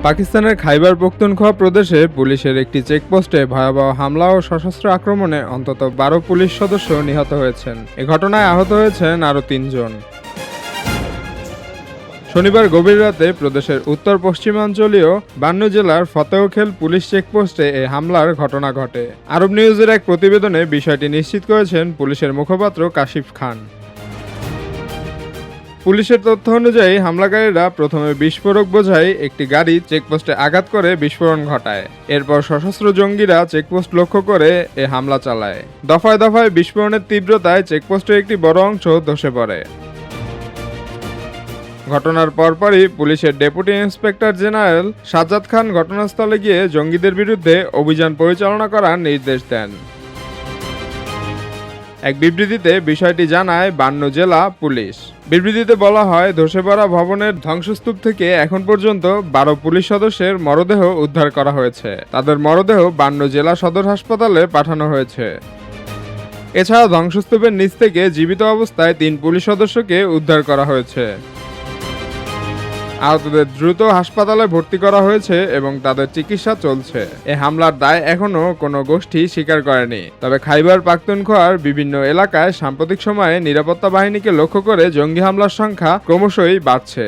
পাকিস্তানের খাইবার পখতুনখোয়া প্রদেশে পুলিশের একটি চেকপোস্টে ভয়াবহ হামলা ও সশস্ত্র আক্রমণে অন্তত ১২ পুলিশ সদস্য নিহত হয়েছেন। এ ঘটনায় আহত হয়েছেন আরও ৩ জন। শনিবার গভীর রাতে প্রদেশের উত্তর পশ্চিমাঞ্চলীয় বান্নু জেলার ফতেহখেল পুলিশ চেকপোস্টে এই হামলার ঘটনা ঘটে। আরব নিউজের এক প্রতিবেদনে বিষয়টি নিশ্চিত করেছেন পুলিশের মুখপাত্র কাশিফ খান। পুলিশের তথ্য অনুযায়ী হামলাকারীরা প্রথমে বিস্ফোরক বোঝাই একটি গাড়ি চেকপোস্টে আঘাত করে বিস্ফোরণ ঘটায়। এরপর সশস্ত্র জঙ্গিরা চেকপোস্ট লক্ষ্য করে এ হামলা চালায়। দফায় দফায় বিস্ফোরণের তীব্রতায় চেকপোস্টের একটি বড় অংশ ধসে পড়ে। ঘটনার পরপরই পুলিশের ডেপুটি ইন্সপেক্টর জেনারেল সাজ্জাদ খান ঘটনাস্থলে গিয়ে জঙ্গিদের বিরুদ্ধে অভিযান পরিচালনা করার নির্দেশ দেন। এক বিবৃতিতে বিষয়টি জানায় বান্নু জেলা পুলিশ। বিবৃতিতে বলা হয়, ধসে পড়া ভবনের ধ্বংসস্তূপ থেকে এখন পর্যন্ত ১২ পুলিশ সদস্যের মরদেহ উদ্ধার করা হয়েছে। তাদের মরদেহ বান্নু জেলা সদর হাসপাতালে পাঠানো হয়েছে। এছাড়া ধ্বংসস্তূপের নিচ থেকে জীবিত অবস্থায় ৩ পুলিশ সদস্যকে উদ্ধার করা হয়েছে। আহতদের দ্রুত হাসপাতালে ভর্তি করা হয়েছে এবং তাদের চিকিৎসা চলছে। এ হামলার দায় এখনো কোনো গোষ্ঠী স্বীকার করেনি। তবে খাইবার পাখতুনখোয়ার বিভিন্ন এলাকায় সাম্প্রতিক সময়ে নিরাপত্তা বাহিনীকে লক্ষ্য করে জঙ্গি হামলার সংখ্যা ক্রমশই বাড়ছে।